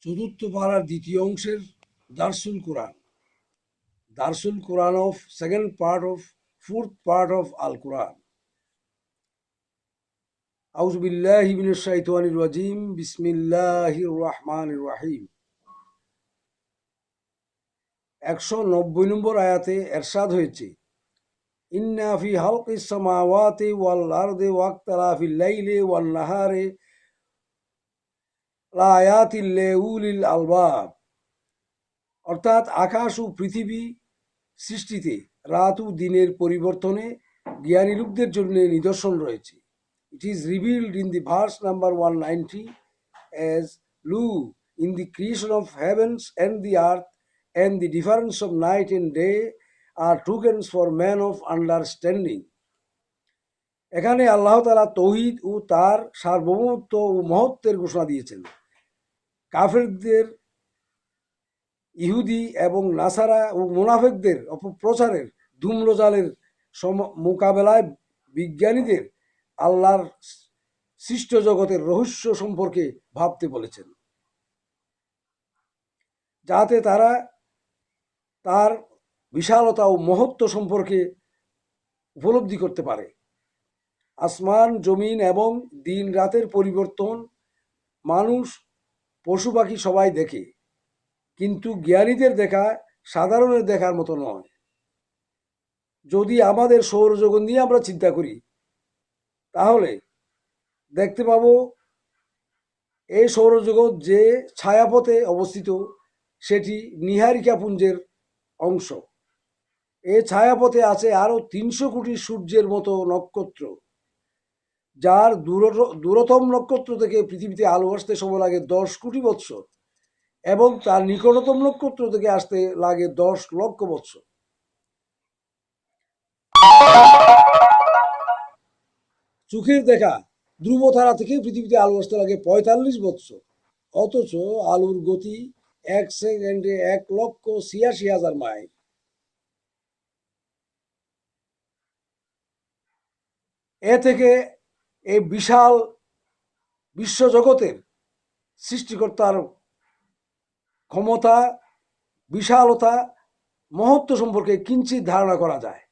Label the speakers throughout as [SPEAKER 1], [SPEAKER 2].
[SPEAKER 1] চতুর্থ পারার দ্বিতীয় অংশের দারসুল কোরআন। দারসুল কোরআন of second part of fourth part of Al Quran. আউযু বিল্লাহি মিনাশ শাইতানির রাজিম। বিসমিল্লাহির রহমানির রহিম। 190 নম্বর আয়াতে এরশাদ হয়েছে, ইন্না ফি হালকিস সামাওয়াতি ওয়াল আরদি ওয়াক্তালাফিল লাইলি ওয়ান নাহারি লাআয়াতিল লিউলিল আলবাব। অর্থাৎ আকাশ ও পৃথিবী সৃষ্টিতে রাত ও দিনের পরিবর্তনে জ্ঞানী লোকদের জন্য নিদর্শন রয়েছে। It is revealed in the verse number 190 as Lu in the creation of heavens and the earth and the difference of night and day are tokens for men of understanding. এখানে আল্লাহ তাআলা তৌহিদ ও তার সার্বভৌমত্ব ও মহত্বের ঘোষণা দিয়েছেন। কাফেরদের, ইহুদি এবং নাসারা ও মুনাফিকদের অপপ্রচারের ধূম্রজালের মোকাবেলায় বিজ্ঞানীদের আল্লাহর সৃষ্ট জগতের রহস্য সম্পর্কে ভাবতে বলেছেন, যাতে তারা তার বিশালতা ও মহত্ব সম্পর্কে উপলব্ধি করতে পারে। আসমান, জমিন এবং দিন রাতের পরিবর্তন মানুষ, পশু পাখি সবাই দেখে, কিন্তু জ্ঞানীদের দেখা সাধারণের দেখার মতো নয়। যদি আমাদের সৌরজগৎ নিয়ে আমরা চিন্তা করি, তাহলে দেখতে পাবো এই সৌরজগৎ যে ছায়াপথে অবস্থিত সেটি নীহারিকা পুঞ্জের অংশ। এই ছায়াপথে আছে আরও 300 কোটি সূর্যের মতো নক্ষত্র, যার দূরতম নক্ষত্র থেকে পৃথিবীতে আলো আসতে সময় লাগে 10 কোটি বৎসর এবং তার নিকটতম নক্ষত্র থেকে আসতে লাগে 10 লক্ষ বৎসর। চোখের দেখা ধ্রুবতারা থেকে পৃথিবীতে আলো আসতে লাগে 45 বৎসর, অথচ আলোর গতি 1 সেকেন্ডে 1,86,000 মাইল। এ থেকে এই বিশাল বিশ্বজগতের সৃষ্টিকর্তার ক্ষমতা, বিশালতা, মহত্ব সম্পর্কে কিঞ্চিত ধারণা করা যায়।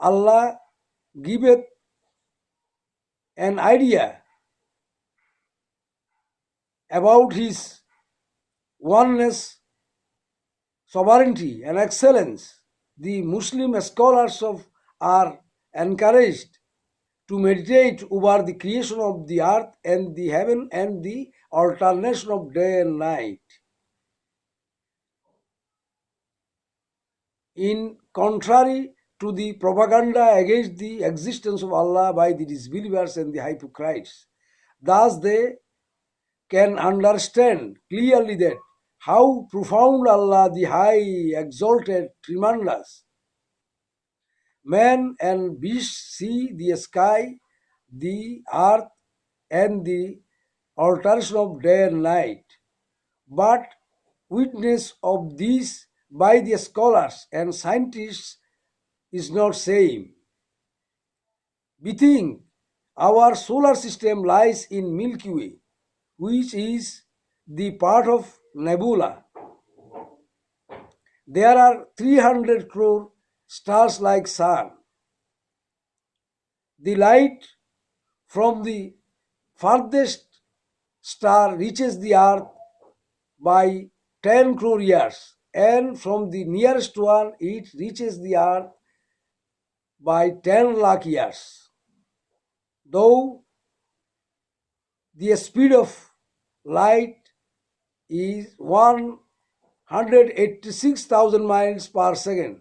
[SPEAKER 1] আল্লাহ giveth an idea about his oneness, sovereignty and excellence. The Muslim scholars are encouraged to meditate over the creation of the earth and the heaven and the alternation of day and night. In contrary to the propaganda against the existence of Allah by the disbelievers and the hypocrites, thus they can understand clearly that how profound Allah, the high, exalted, tremendous. Man and beast see the sky, the earth, and the alternation of day and night, but witness of these by the scholars and scientists is not same. Bethink, our solar system lies in Milky Way, which is the part of nebula. There are 300 crore stars like sun. The light from the farthest star reaches the earth by 10 crore years, and from the nearest one it reaches the earth by 10 lakh years. Though the speed of light is 186,000 miles per second.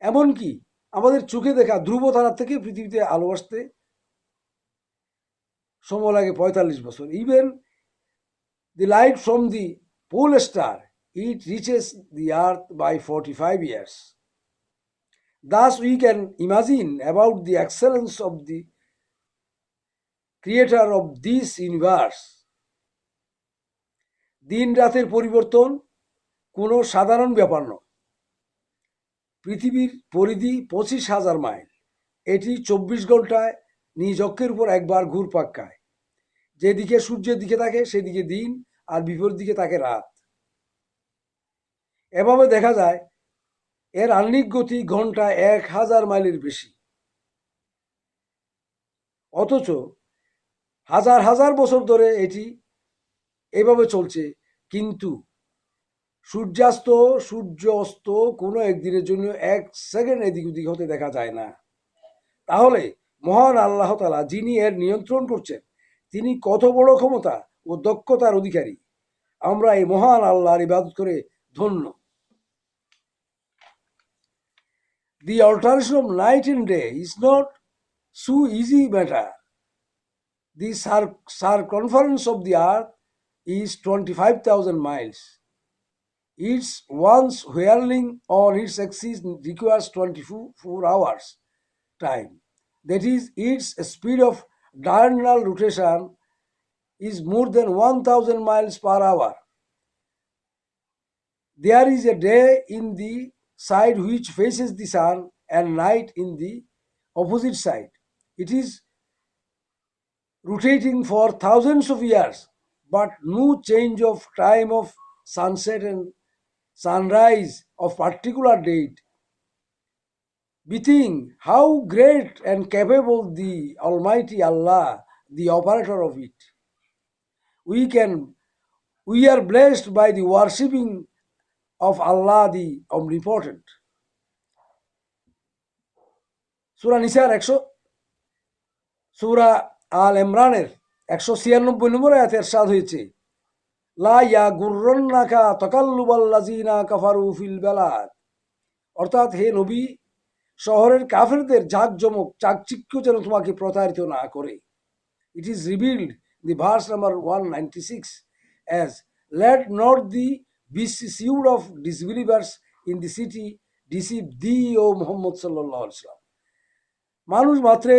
[SPEAKER 1] এমনকি আমাদের চোখে দেখা ধ্রুবতারা থেকে পৃথিবীতে আলো আসতে সময় লাগে 45 বছর। Even the light from the pole star, it reaches the earth by 45 years. Thus we can imagine about the excellence of the creator of this universe. দিন রাতের পরিবর্তন কোনো সাধারণ ব্যাপার নয়। পৃথিবীর পরিধি 25,000 মাইল। এটি 24 ঘন্টায় নিজ অক্ষের উপর একবার ঘুরপাক খায়। যেদিকে সূর্যের দিকে থাকে সেদিকে দিন, আর বিপরীত দিকে থাকে রাত। এভাবে দেখা যায় এর আহ্নিক গতি ঘন্টায় 1000 মাইলের বেশি, অথচ হাজার হাজার বছর ধরে এটি এভাবে চলছে। কিন্তু সূর্যাস্ত সূর্য অস্ত কোনো একদিনের জন্য 1 সেকেন্ড এদিক ওদিক হতে দেখা যায় না। তাহলে মহান আল্লাহ তাআলা যিনি এর নিয়ন্ত্রণ করছেন, তিনি কত বড় ক্ষমতা ও দক্ষতার অধিকারী। আমরা এই মহান আল্লাহর ইবাদত করে ধন্য। The alternation of night and day is not so easy matter. The circumference of the earth is 25,000 miles. Its once whirling on its axis requires 24 hours time. That is, its speed of diurnal rotation is more than 1000 miles per hour. There is a day in the side which faces the sun and night in the opposite side. It is rotating for thousands of years, but no change of time of sunset and sunrise of particular date. Bethink how great and capable the Almighty Allah, the operator of it. We are blessed by the worshipping of Allah the Omnipotent. সূরা নিসার সূরা আল ইমরানের 196 নম্বর আয়াতে ইরশাদ হয়েছে, লা ইয়াগুররন্নাকা তাকাল্লুবাল্লাযিনা কাফারু feel Balad. অর্থাৎ হে নবী, শহরের কাফেরদের জাঁকজমক চাকচিক্য যেন তোমাকে প্রতারিত না করে। It is revealed the verse number 196 as, let not the vicissitude of disbelievers in the city deceive thee, O Muhammad sallallahu alaihi wasallam. মানুষ মাত্রে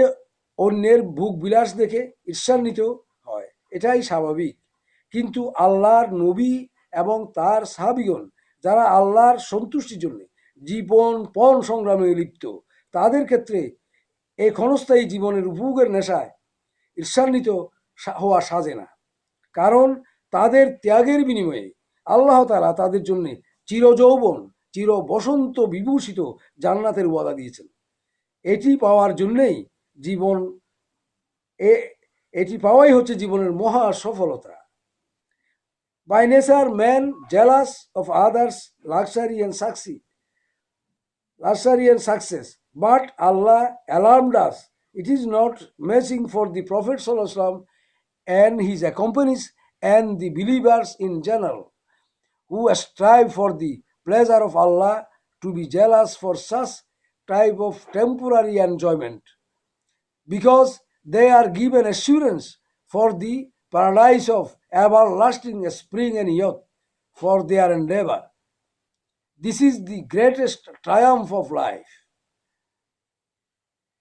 [SPEAKER 1] অন্যের ভোগ বিলাস দেখে ঈর্ষান্বিত হয়, এটাই স্বাভাবিক। কিন্তু আল্লাহর নবী এবং তার সাহাবীগণ যারা আল্লাহর সন্তুষ্টির জন্য জীবনপণ সংগ্রামে লিপ্ত, তাদের ক্ষেত্রে এই ক্ষণস্থায়ী জীবনের উপভোগের নেশায় ঈর্ষান্বিত হওয়া সাজে না। কারণ তাদের ত্যাগের বিনিময়ে আল্লাহ তাআলা তাদের জন্য চিরযৌবন, চির বসন্ত বিভূষিত জান্নাতের ওয়াদা দিয়েছেন। এটি পাওয়ার জন্যই এটি পাওয়াই হচ্ছে জীবনের মহা সফলতা। By nature, man jealous of others' luxury and success, but Allah alarmed us. It is not matching for the Prophet sallallahu alaihi wasallam and his accomplices and the believers in general, who strive for the pleasure of Allah, to be jealous for such type of temporary enjoyment, because they are given assurance for the paradise of everlasting spring and youth for their endeavor. This is the greatest triumph of life.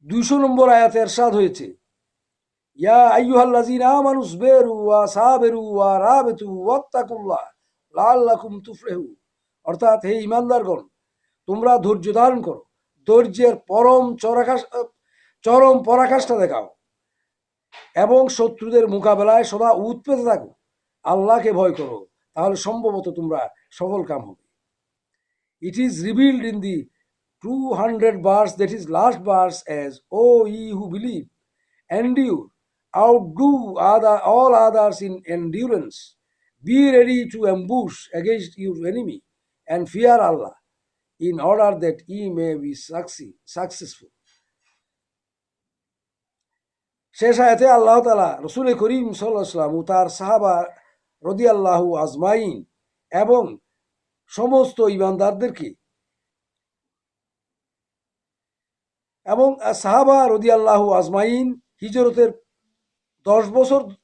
[SPEAKER 1] 200 নম্বর আয়াতে ইরশাদ হয়েছে, ইয়া আইয়ুহাল্লাযীনা আমানু সবিরু ওয়া সাবিরু ওয়া রাবিতু ওয়াত্তাকুল্লাহ লাআল্লাকুম তুফলিহুন। অর্থাৎ হে ঈমানদারগণ, তোমরা ধৈর্য ধারণ করো, ধৈর্যের চরম পরাকাষ্ঠা দেখাও এবং শত্রুদের মোকাবেলায় সদা উৎপেতে থাকো। আল্লাহকে ভয় করো, তাহলে সম্ভবত তোমরা সফল কাম হবে। It is revealed in the 200 verse, that is last verse, as, O ye who believe, endure, outdo all others in endurance, be ready to ambush against your enemy, and fear Allah, in order that ye may be successful. শেষ আয়াতে আল্লাহ তাআলা রাসূল করিম সাল্লাল্লাহু আলাইহি ওয়াসাল্লাম ও তার সাহাবা রাদিয়াল্লাহু আজমাইন এবং সমস্ত ঈমানদারদেরকে এবং সাহাবা রাদিয়াল্লাহু আজমাইন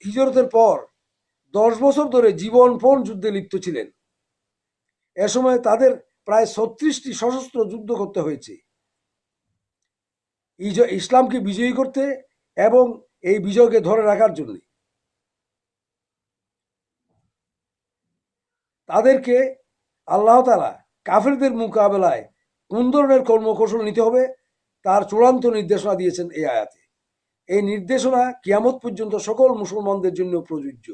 [SPEAKER 1] হিজরতের পর 10 বছর ধরে জীবনপণ যুদ্ধে লিপ্ত ছিলেন। এ সময় তাদের প্রায় 36টি সশস্ত্র যুদ্ধ করতে হয়েছে ইসলামকে বিজয়ী করতে এবং এই বিজয়কে ধরে রাখার জন্য। তাদেরকে আল্লাহ তাআলা কাফেরদের মোকাবেলায় কোন ধরনের কর্মকৌশল নিতে হবে তার চূড়ান্ত নির্দেশনা দিয়েছেন এই আয়াতে। এই নির্দেশনা কিয়ামত পর্যন্ত সকল মুসলমানদের জন্য প্রযোজ্য।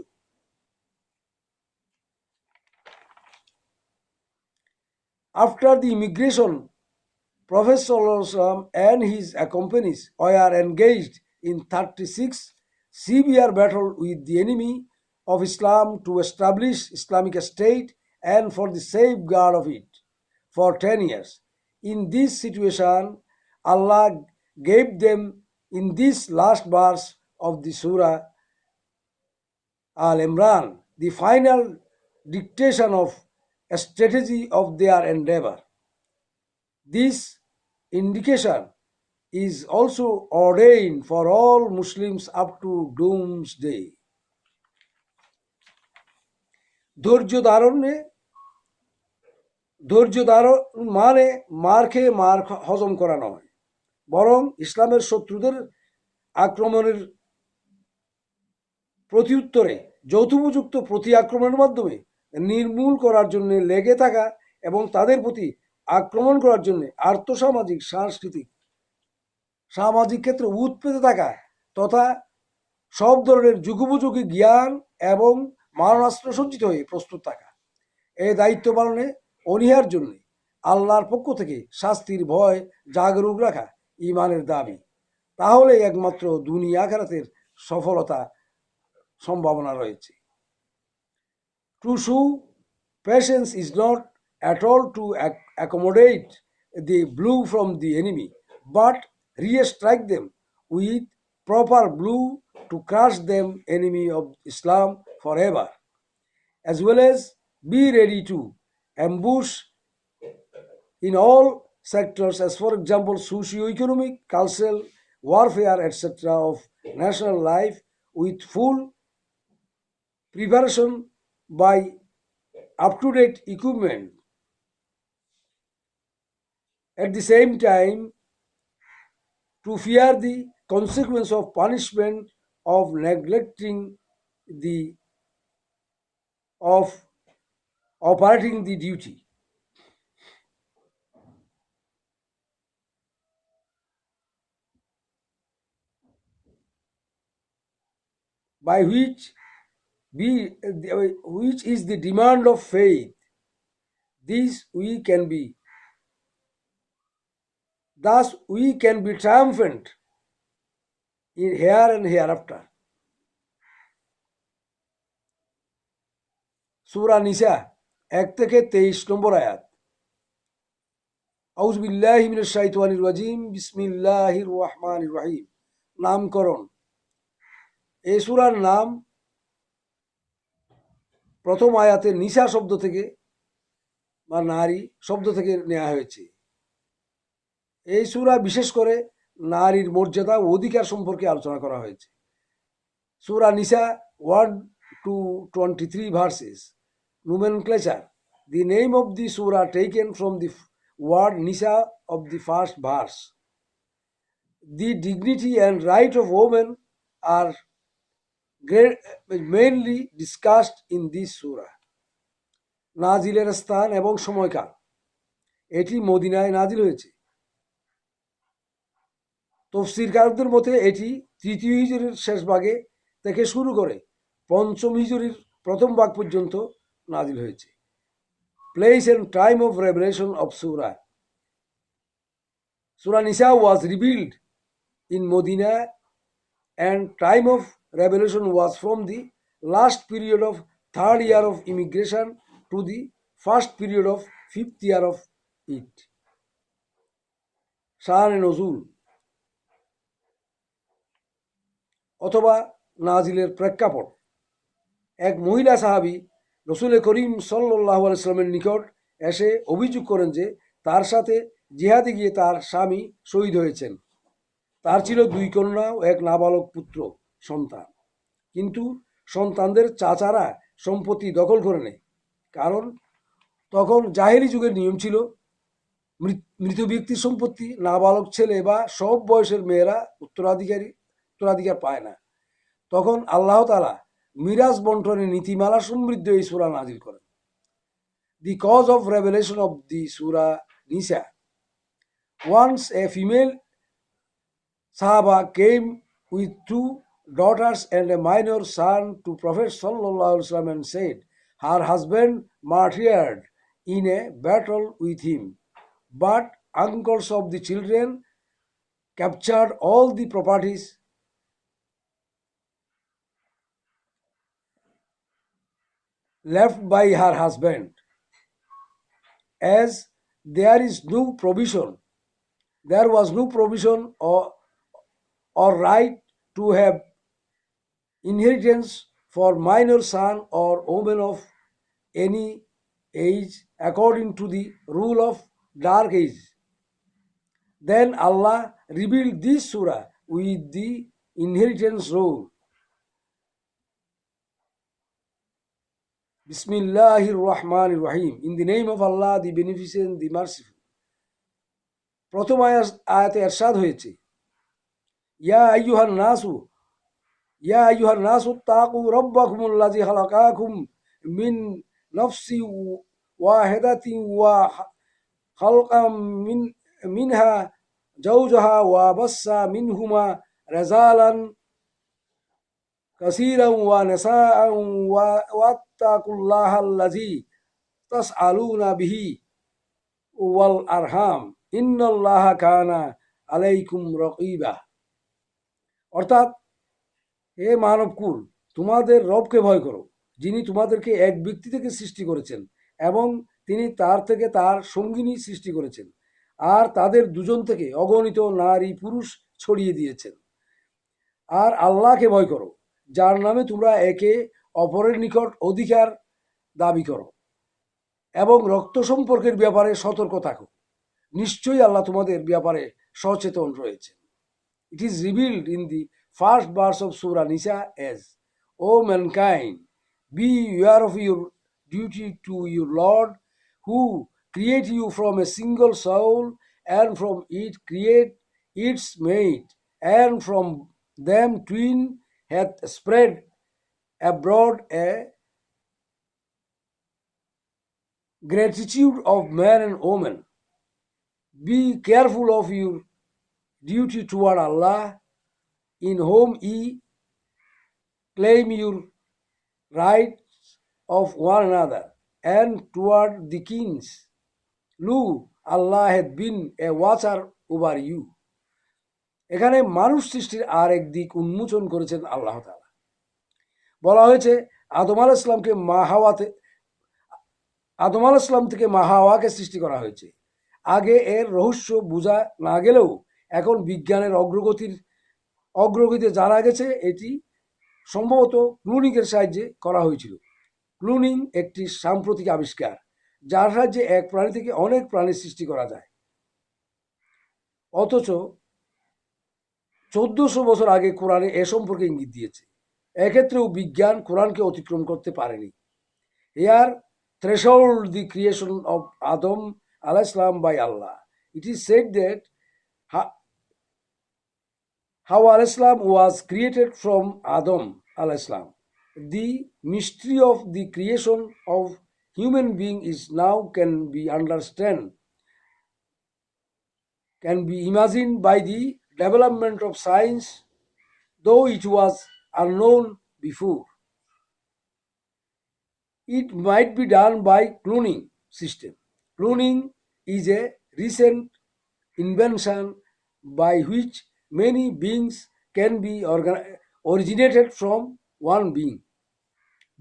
[SPEAKER 1] After the immigration, Prophet ﷺ and his accomplices were engaged in 36 severe battle with the enemy of Islam to establish Islamic State and for the safeguard of it for 10 years. In this situation, Allah gave them in this last verse of the Surah Al-Imran the final dictation of a strategy of their endeavor. This indication is also ordained for all Muslims up to doomsday. ধৈর্য ধারণ মানে মার খেয়ে মার হজম করা নয়, বরং ইসলামের শত্রুদের আক্রমণের প্রত্যুত্তরে যথোপযুক্ত প্রতি আক্রমণের মাধ্যমে নির্মূল করার জন্য লেগে থাকা এবং তাদের প্রতি আক্রমণ করার জন্য আর্থসামাজিক সামাজিক ক্ষেত্রে উৎপেতে থাকা তথা সব ধরনের যুগোপযোগী জ্ঞান এবং মারণাস্ত্র সজ্জিত হয়ে প্রস্তুত থাকা। এই দায়িত্ব পালনে অনীহার জন্য আল্লাহর পক্ষ থেকে শাস্তির ভয় জাগরুক রাখা ইমানের দাবি। তাহলে একমাত্র দুনিয়া আখিরাতের সফলতা সম্ভাবনা রয়েছে। To show patience is not at all to accommodate the blow from the enemy, but re-strike them with proper blow to crush them enemy of Islam forever, as well as be ready to ambush in all sectors, as for example socio-economic, cultural, warfare, etc. of national life with full preparation by up-to-date equipment. At the same time, to fear the consequence of punishment of neglecting the of operating the duty. By which is the demand of faith. Thus we can be triumphant in here and hereafter. সূরা নিসা 1 থেকে 23 নম্বর আয়াত। আউযু বিল্লাহি মিনাশ শাইতানির রাজিম, বিসমিল্লাহির রহমানির রহিম। নামকরণ। এই সূরার নাম প্রথম আয়াতে নিসা শব্দ থেকে বা নারী শব্দ থেকে নেওয়া হয়েছে। এই সূরা বিশেষ করে নারীর মর্যাদা ও অধিকার সম্পর্কে আলোচনা করা হয়েছে। সূরা নিসা 1 to 23 verses. Nomenclature. The name of the surah taken from the word Nisa of the first verse. The dignity and right of women are mainly discussed in this surah. নাজিলের স্থান এবং সময়কাল। এটি মদিনায় নাজিল হয়েছে। তফসিরকারদের মতে এটি 3য় হিজরির শেষ ভাগে থেকে শুরু করে 5ম হিজরির প্রথম ভাগ পর্যন্ত নাজিল হয়েছে। Place and time of revelation of Surah. Surah Nisa was revealed in Medina and time of revelation was from the last period of 3rd year of immigration to the first period of 5th year of it. শান নজুল অথবা নাজিলের প্রেক্ষাপট। এক মহিলা সাহাবী রসুল করিম সাল্লাল্লাহু আলাইহি ওয়াসাল্লামের নিকট এসে অভিযোগ করেন যে তার সাথে জিহাদে গিয়ে তার স্বামী শহীদ হয়েছেন। তার ছিল 2 কন্যা ও 1 নাবালক পুত্র সন্তান, কিন্তু সন্তানদের চাচারা সম্পত্তি দখল করে নেয়। কারণ তখন জাহেলি যুগের নিয়ম ছিল মৃত ব্যক্তির সম্পত্তি নাবালক ছেলে বা সব বয়সের মেয়েরা উত্তরাধিকার পায় না। তখন আল্লাহ তাআলা মিরাজ বন্টনের নীতিমালা সমৃদ্ধ এই সূরা নাজিল করেন। The cause of revelation of the Surah Nisa. Once a female Sahaba came with 2 daughters and a minor son to Prophet sallallahu alaihi wasallam and said, her husband martyred in a battle with him, but uncles of the children captured all the properties left by her husband. As there is no provision, there was no provision or right to have inheritance for minor son or woman of any age according to the rule of dark age. Then Allah revealed this surah with the inheritance rule. Bismillahir Rahmanir Rahim. In the name of Allah, the Beneficent, the Merciful. প্রথম আয়াতে এরশাদ হয়েছে, ইয়া আইয়ুহান নাসু ইয়া আইয়ুহান নাসু তাকু রাব্বাকুমুল্লাযী খালাকাকুম মিন নাফসি ওয়াহিদাতিন ওয়া খালাকা মিনহা জাওজাহা ওয়া বাসসা মিনহুমা রিজালান কাসীরান ওয়া নিসাআন ওয়াত্তাকুল্লাহাল্লাযী তাসআলুনা বিহি ওয়াল আরহাম ইন্নাল্লাহা কানা আলাইকুম রাকিবা। অর্থাৎ, হে মানবকুল, তোমাদের রবকে ভয় করো, যিনি তোমাদেরকে এক ব্যক্তি থেকে সৃষ্টি করেছেন এবং তিনি তার থেকে তার সঙ্গিনী সৃষ্টি করেছেন, আর তাদের দুজন থেকে অগণিত নারী পুরুষ ছড়িয়ে দিয়েছেন। আর আল্লাহকে ভয় করো, যার নামে তোমরা একে অপরের নিকট অধিকার দাবি করো, এবং রক্ত সম্পর্কের ব্যাপারে সতর্ক থাকো। নিশ্চয়ই আল্লাহ তোমাদের ব্যাপারে সচেতন রয়েছে। It is revealed in the first verse of Surah Nisa as, O mankind, be aware of your duty to your Lord, who created you from a single soul, and from it create its mate, and from them twin hath spread abroad a gratitude of man and woman. Be careful of your duty toward Allah, in whom ye claim your rights of one another, and toward the kings. Lo, Allah hath been a watcher over you. এখানে মানুষ সৃষ্টির আর এক দিক উন্মোচন করেছেন আল্লাহ তাআলা। বলা হয়েছে, আদম আলাইহিস সালাম থেকে মা হাওয়াকে সৃষ্টি করা হয়েছে। আগে এর রহস্য বোঝা না গেলেও এখন বিজ্ঞানের অগ্রগতিতে জানা গেছে এটি সম্ভবত ক্লোনিংয়ের সাহায্যে করা হয়েছিল। ক্লোনিং একটি সাম্প্রতিক আবিষ্কার, যার সাহায্যে এক প্রাণী থেকে অনেক প্রাণীর সৃষ্টি করা যায়। অথচ 1400 বছর আগে কোরআনে এ সম্পর্কে ইঙ্গিত দিয়েছে। এক্ষেত্রেও বিজ্ঞান কোরআনকে অতিক্রম করতে পারেনি। Here threshold the creation of Adam alayhis salam by Allah. It is said that Hawa alayhis salam was created from Adam alayhis salam. The mystery of the creation of human being is now can be imagined by the development of science, though it was unknown before. It might be done by cloning system. Cloning is a recent invention by which many beings can be originated from one being.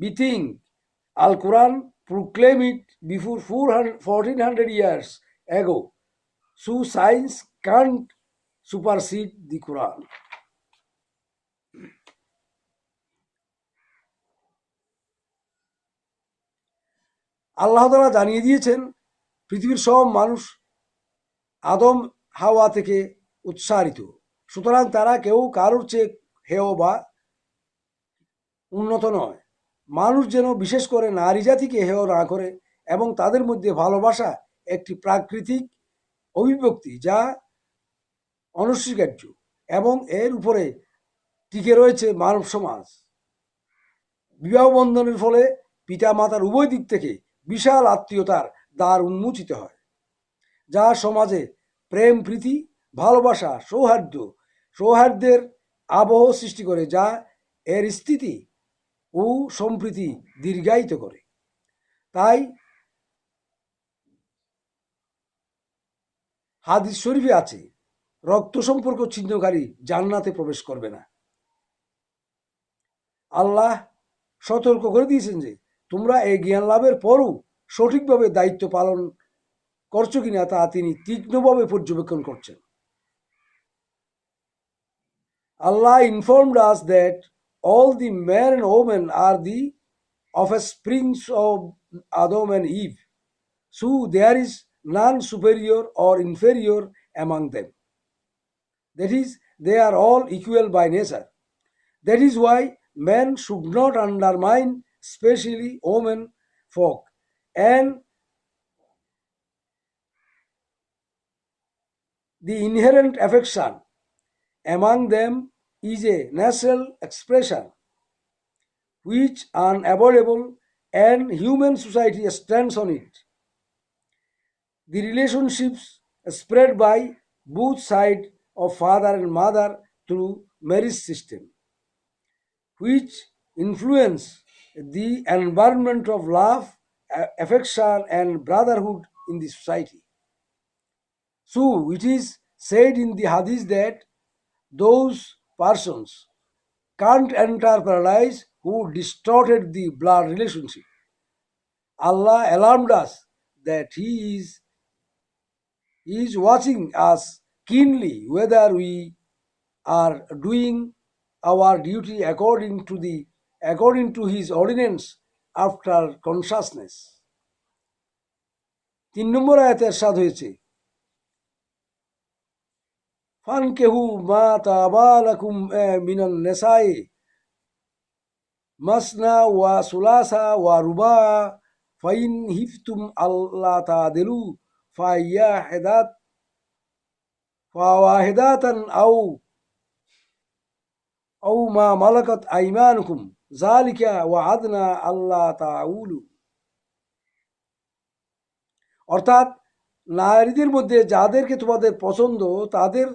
[SPEAKER 1] We think Al-Quran proclaimed it before 1400 years ago, so science can't supersede the Quran. আল্লাহ তাআলা জানিয়ে দিয়েছেন, পৃথিবীর সব মানুষ আদম হাওয়া থেকে উৎসারিত, সুতরাং তারা কেউ কারোর চেয়ে হেয় বা উন্নত নয়। মানুষ যেন বিশেষ করে নারী জাতিকে হেয় না করে, এবং তাদের মধ্যে ভালোবাসা একটি প্রাকৃতিক অভিব্যক্তি যা অনস্বীকার্য, এবং এর উপরে টিকে রয়েছে মানব সমাজ। বিবাহ বন্ধনের ফলে পিতা মাতার উভয় দিক থেকে বিশাল আত্মীয়তার দ্বার উন্মোচিত হয়, যা সমাজে প্রেম, প্রীতি, ভালোবাসা, সৌহার্দ্যের আবহ সৃষ্টি করে, যা এর স্থিতি ও সম্প্রীতি দীর্ঘায়িত করে। তাই হাদিস শরীফে আছে, রক্ত সম্পর্ক ছিন্নকারী জান্নাতে প্রবেশ করবে না। আল্লাহ সতর্ক করে দিয়েছেন যে তোমরা এই জ্ঞান লাভের পরও সঠিকভাবে দায়িত্ব পালন করছো কিনা তা তিনি তীক্ষ্ণভাবে পর্যবেক্ষণ করছেন। Allah informed us that all the men and women are the offsprings of Adam and Eve, so there is none superior or inferior among them. That is, they are all equal by nature. That is why men should not undermine, especially women folk, and the inherent affection among them is a natural expression which unavoidable and human society stands on it. The relationships spread by both sides of father and mother through marriage system, which influence the environment of love, affection and brotherhood in the society. So it is said in the hadith that those persons can't enter paradise who distorted the blood relationship. Allah alarmed us that He is watching us keenly whether we are doing our duty according to His ordinance after consciousness. 3 নম্বর আয়াতে ইরশাদ হয়েছে, ফানকেহু মা তাবা লাকুম মিনান নিসাই মাসনা ওয়া সুলাসা ওয়া Ruba fine হিফতুম আল্লাহ তাদিলু ফাওয়াহিদাতান আও মা মালাকাত আইমানুকুম যালিকা ওয়া আদনা আল্লাহ তাউলু। অর্থাৎ নারীদের মধ্যে যাদেরকে তোমাদের পছন্দ তাদের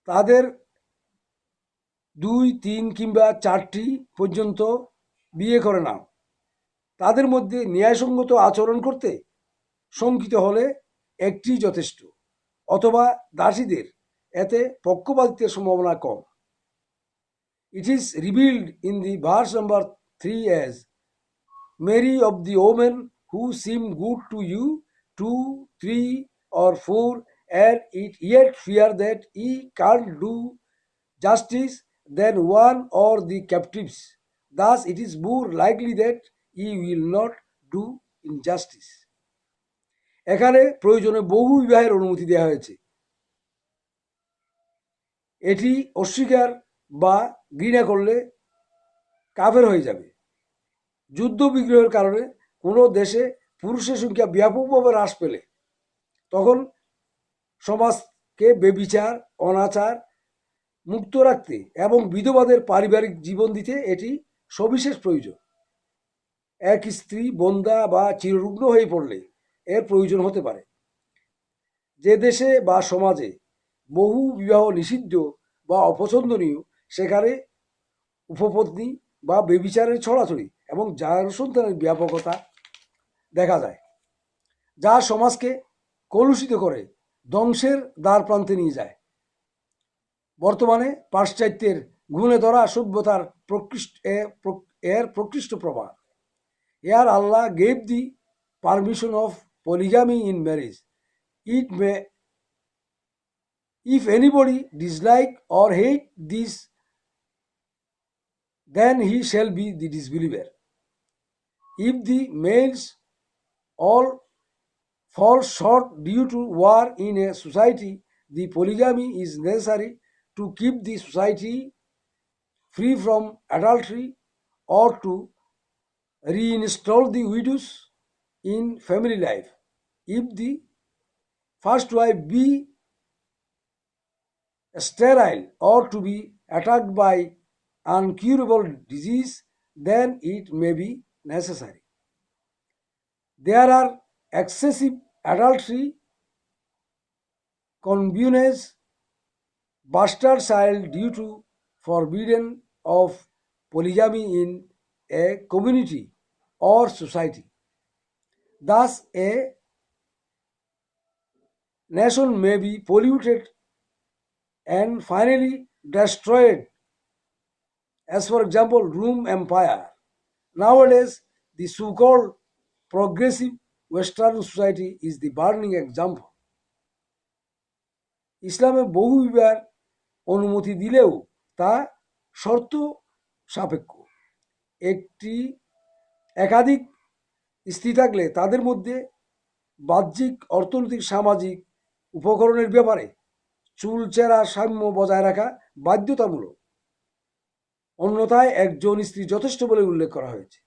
[SPEAKER 1] তাদের 2, 3 কিংবা 4টি পর্যন্ত বিয়ে করে নাও। তাদের মধ্যে ন্যায়সঙ্গত আচরণ করতে শঙ্কিত হলে একটি যথেষ্ট, অথবা দাসীদের, এতে পক্ষপাতিত্বের সম্ভাবনা কম। It is revealed in the verse number 3 as, marry of the women who seem good to you 2, 3 or 4 and it yet fear that ye can't do justice than one or the captives. Thus it is more likely that ye will not do injustice. এখানে প্রয়োজনে বহু বিবাহের অনুমতি দেওয়া হয়েছে। এটি অস্বীকার বা ঘৃণা করলে কাফের হয়ে যাবে। যুদ্ধ বিগ্রহের কারণে কোনো দেশে পুরুষের সংখ্যা ব্যাপকভাবে হ্রাস পেলে তখন সমাজকে বেবিচার, অনাচার মুক্ত রাখতে এবং বিধবাদের পারিবারিক জীবন দিতে এটি সবিশেষ প্রয়োজন। এক স্ত্রী বন্ধ্যা বা চিররুগ্ন হয়ে পড়লে এর প্রয়োজন হতে পারে। যে দেশে বা সমাজে বহু বিবাহ নিষিদ্ধ বা অপছন্দনীয় সেখানে উপপত্নী বা বেবিচারের ছড়াছড়ি এবং জার সন্তানের ব্যাপকতা দেখা যায়, যা সমাজকে কলুষিত করে ধ্বংসের দ্বার প্রান্তে নিয়ে যায়। বর্তমানে পাশ্চাত্যের গুণে ধরা সভ্যতার প্রকৃষ্ট প্রভাব। Here Allah gave the permission of polygamy in marriage. It may, if anybody dislike or hate this, then he shall be the disbeliever. If the males all fall short due to war in a society, the polygamy is necessary to keep the society free from adultery or to reinstall the widows in family life. If the first wife be sterile or to be attacked by uncurable disease, then it may be necessary. There are excessive adultery, concubinage, bastard child due to forbidden of polygamy in a community or society. Thus, a nation may be polluted and finally destroyed, as for example, Rome Empire. Nowadays, the so-called progressive Western society is the burning example. ইসলামে বহু বিবাহের অনুমতি দিলেও তা শর্ত সাপেক্ষ। একাধিক স্ত্রী থাকলে তাদের মধ্যে বাহ্যিক, অর্থনৈতিক, সামাজিক উপকরণের ব্যাপারে চুলচেরা সাম্য বজায় রাখা বাধ্যতামূলক। অন্যথায় একজন স্ত্রী যথেষ্ট বলে উল্লেখ করা হয়েছে।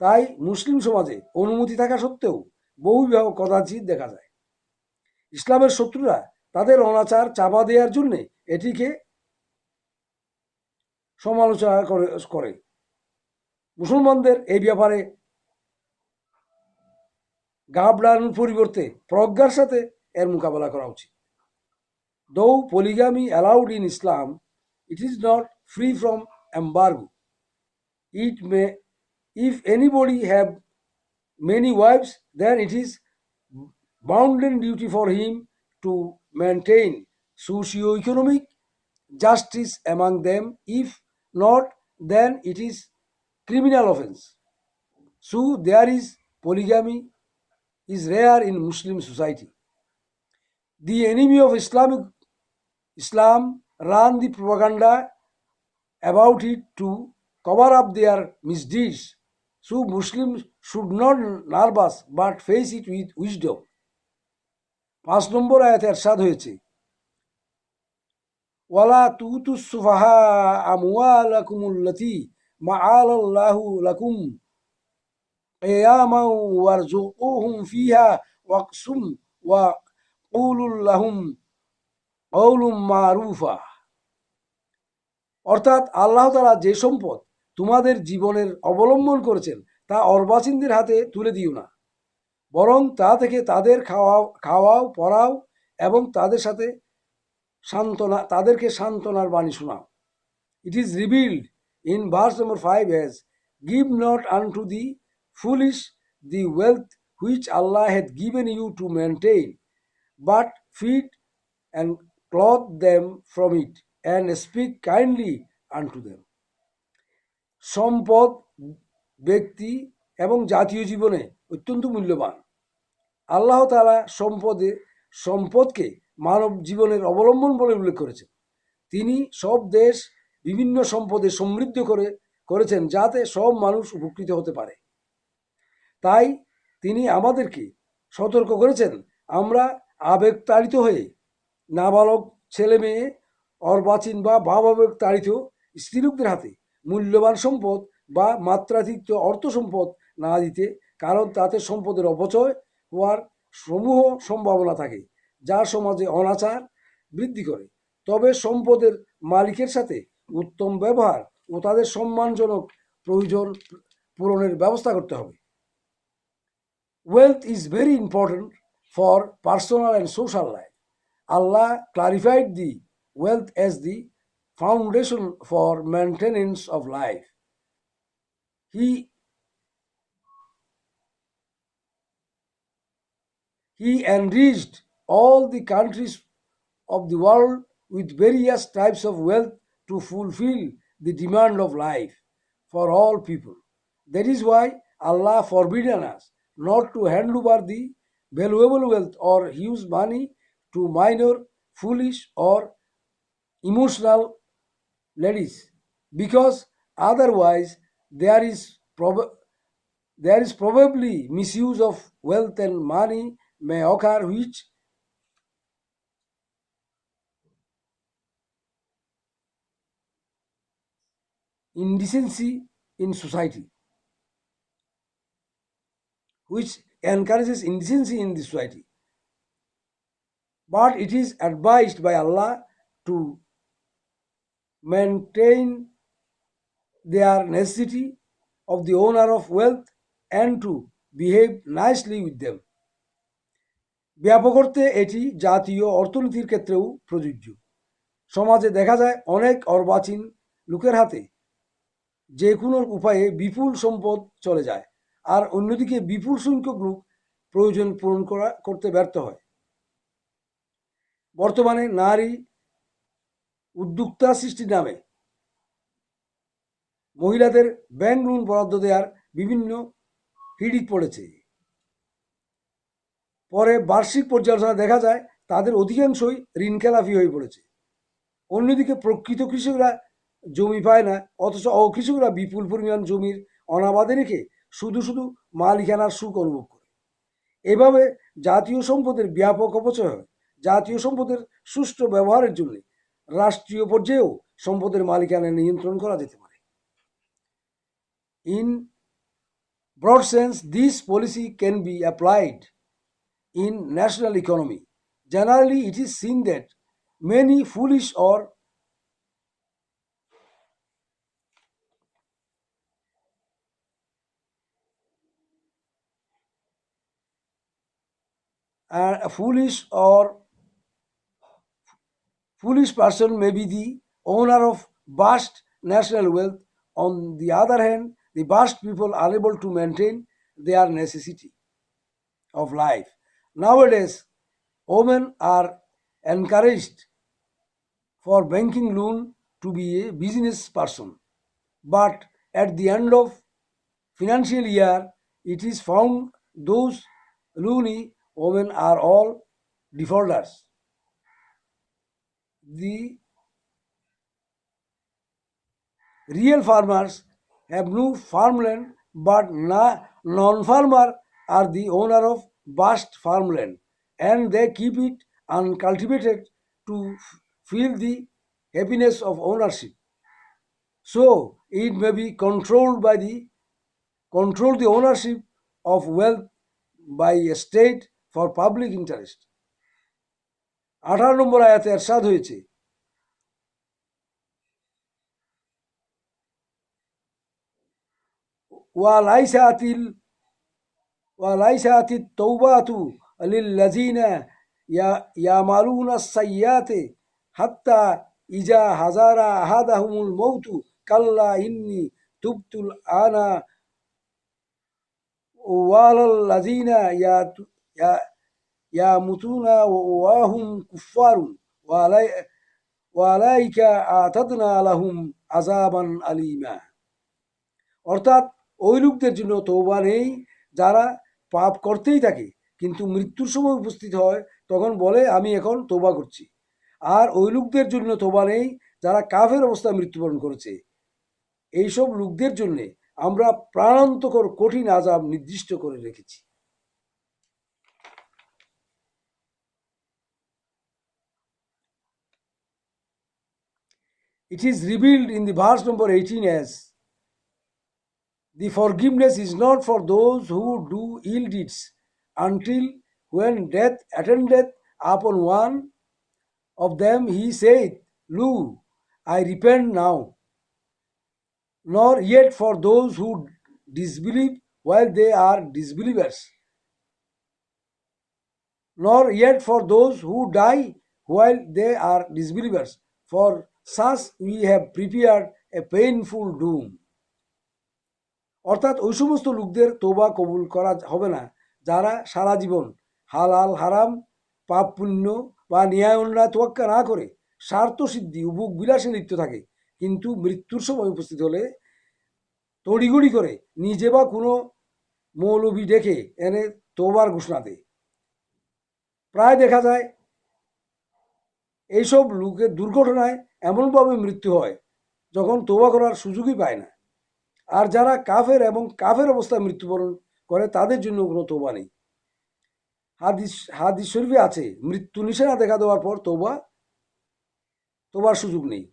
[SPEAKER 1] তাই মুসলিম সমাজে অনুমতি থাকা সত্ত্বেও বহু বিবাহ কদাচিৎ দেখা যায়। ইসলামের শত্রুরা তাদের অনাচার চাপা দেওয়ার জন্য এটিকে সমালোচনা করে। মুসলমানদের এই ব্যাপারে ঘাবড়ানোর পরিবর্তে প্রজ্ঞার সাথে এর মোকাবেলা করা উচিত। Though polygamy allowed in Islam, it is not free from embargo. It may, if anybody have many wives, then it is bounden duty for him to maintain socio-economic justice among them. If not, then it is criminal offense. So there is polygamy is rare in Muslim society. The enemy of Islam run the propaganda about it to cover up their misdeeds. So Muslims should not nervous but face it with wisdom. 5 নম্বর আয়াতে ইরশাদ হয়েছে, ওয়ালা তুতুস সুফাহা আমওয়ালাকুমুল্লাতী মাআলাল্লাহু লাকুম কিয়ামান ওয়ারযুকুহুম ফিহা ওয়াকসুম ওয়া কুলুল লাহুম কওলুম মারুফা। অর্থাৎ আল্লাহ তাআলা যে সম্পদ তোমাদের জীবনের অবলম্বন করেছেন তা অর্বাচীনদের হাতে তুলে দিও না, বরং তা থেকে তাদের খাওয়াও পরাও এবং তাদেরকে সান্ত্বনার বাণী শোনাও। It is revealed in verse number 5 as, give not unto the foolish the wealth which Allah hath given you to maintain, but feed and clothe them from it, and speak kindly unto them. সম্পদ ব্যক্তি এবং জাতীয় জীবনে অত্যন্ত মূল্যবান। আল্লাহ তাআলা সম্পদকে মানব জীবনের অবলম্বন বলে উল্লেখ করেছেন। তিনি সব দেশ বিভিন্ন সম্পদে সমৃদ্ধ করেছেন যাতে সব মানুষ উপকৃত হতে পারে। তাই তিনি আমাদেরকে সতর্ক করেছেন আমরা আবেগতাড়িত হয়ে নাবালক ছেলে মেয়ে, অর্বাচীন বা ভাবাবেগ তাড়িত স্ত্রীলোকদের হাতে মূল্যবান সম্পদ বা মাত্রাতিরিক্ত অর্থ সম্পদ না দিতে, কারণ তাতে সম্পদের অপচয় হওয়ার সমূহ সম্ভাবনা থাকে যা সমাজে অনাচার বৃদ্ধি করে। তবে সম্পদের মালিকের সাথে উত্তম ব্যবহার ও তাদের সম্মানজনক প্রয়োজন পূরণের ব্যবস্থা করতে হবে। Wealth is very important for personal and social life. Allah clarified the wealth as the foundation for maintenance of life. He enriched all the countries of the world with various types of wealth to fulfill the demand of life for all people. That is why Allah forbidden us not to hand over the valuable wealth or use money to minor, foolish or emotional ladies, because otherwise there is probably misuse of wealth and money may occur, which indecency in society, which encourages indecency in the society. But it is advised by Allah to maintain their necessity of the owner of wealth and to behave nicely with them. ব্যাপক অর্থে এটি জাতীয় অর্থনীতির ক্ষেত্রেও প্রযোজ্য। সমাজে দেখা যায় অনেক অর্বাচীন লোকের হাতে যে কোনো উপায়ে বিপুল সম্পদ চলে যায়, আর অন্যদিকে বিপুল সংখ্যক লোক প্রয়োজন পূরণ করতে ব্যর্থ হয়। বর্তমানে নারী উদ্যোক্তা সৃষ্টির নামে মহিলাদের ব্যাংক লোন বরাদ্দ দেওয়ার বিভিন্ন হিড়িক পড়েছে। পরে বার্ষিক পর্যালোচনা দেখা যায় তাদের অধিকাংশই ঋণখেলাপি হয়ে পড়েছে। অন্যদিকে প্রকৃত কৃষকরা জমি পায় না, অথচ অকৃষকরা বিপুল পরিমাণ জমির অনাবাদে রেখে শুধু শুধু মালিকানার সুখ অনুভব করে। এভাবে জাতীয় সম্পদের ব্যাপক অপচয় হয়। জাতীয় সম্পদের সুষ্ঠু ব্যবহারের জন্য রাষ্ট্রীয় পর্যায়েও সম্পদের মালিকানা নিয়ন্ত্রণ করা যেতে পারে। In broad sense, this policy can be applied in national economy. Generally, it is seen that many foolish or foolish person may be the owner of vast national wealth. On the other hand, the vast people are able to maintain their necessity of life. Nowadays, women are encouraged for banking loan to be a business person, but at the end of financial year, it is found those loony women are all defaulters. The real farmers have no farmland, but non-farmer are the owner of vast farmland, and they keep it uncultivated to feel the happiness of ownership. So it may be control the ownership of wealth by a state for public interest. 18 নম্বর আয়াতে এরশাদ হয়েছে, ওয়ালাইসাতিত তৌবাতু লিল্লাযিনা ইয়ামালুনা সাইয়্যাতি হাত্তা ইজা হাজারা আহাদাহুমুল মাউতু কাল্লা ইন্নী তুবতুল আনা ওয়ালাল্লাযিনা ইয়ামুতুনা ওয়াহুম কুফফারুন ওয়ালাইকা আতাদনা লাহুম আযাবান আলীমা। অর্থাৎ ওই লোকদের জন্য তওবা নেই যারা পাপ করতেই থাকে, কিন্তু মৃত্যুর সময় উপস্থিত হয় তখন বলে আমি এখন তওবা করছি। আর ওই লোকদের জন্য তওবা নেই যারা কাফের অবস্থায় মৃত্যুবরণ করেছে। এইসব লোকদের জন্য আমরা প্রাণান্তকর কঠিন আযাব নির্দিষ্ট করে রেখেছি। It is revealed in the verse number 18 as the forgiveness is not for those who do ill deeds until when death attendeth upon one of them he saith, Lo, I repent now. Nor yet for those who disbelieve while they are disbelievers. Nor yet for those who die while they are disbelievers. For such we have prepared a painful doom. অর্থাৎ ওই সমস্ত লোকদের তোবা কবুল করা হবে না যারা সারা জীবন হালাল হারাম পাপ পুণ্য বা ন্যায় অন্যায় তোয়াক্কা না করে স্বার্থ সিদ্ধি উপভোগ বিলাসে লিপ্ত থাকে, কিন্তু মৃত্যুর সময় উপস্থিত হলে তড়িগড়ি করে নিজে বা কোনো মৌলবি ডেকে এনে তোবার ঘোষণা দেয়। প্রায় দেখা যায় এইসব লোকের দুর্ঘটনায় এমনভাবে মৃত্যু হয় যখন তোবা করার সুযোগই পায় না। আর যারা কাফের এবং কাফের অবস্থায় মৃত্যুবরণ করে তাদের জন্য কোনো তোবা নেই। হাদিস শরীফে আছে মৃত্যু নিশানা দেখা দেওয়ার পর তোবার সুযোগ নেই।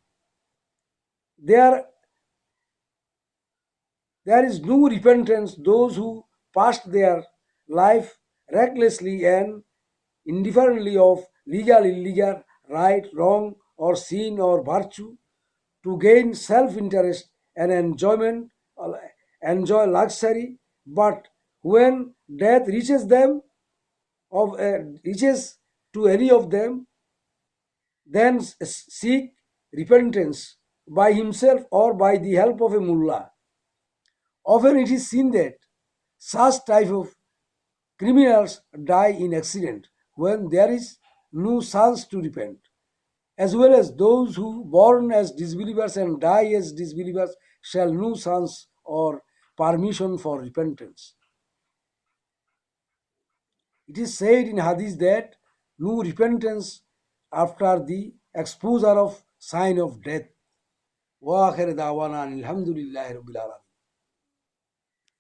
[SPEAKER 1] There is no repentance those who passed their life recklessly and indifferently of legal, illegal, right, wrong, or sin or virtue to gain self-interest and enjoy luxury, but when death reaches to any of them, then seek repentance by himself or by the help of a mullah. Often it is seen that Such type of criminals die in accident when there is no chance to repent, as well as those who born as disbelievers and die as disbelievers shall no chance or permission for repentance. It is said in Hadith that no repentance after the exposure of sign of death. Wa akhir da'wana alhamdulillahi rabbil alamin.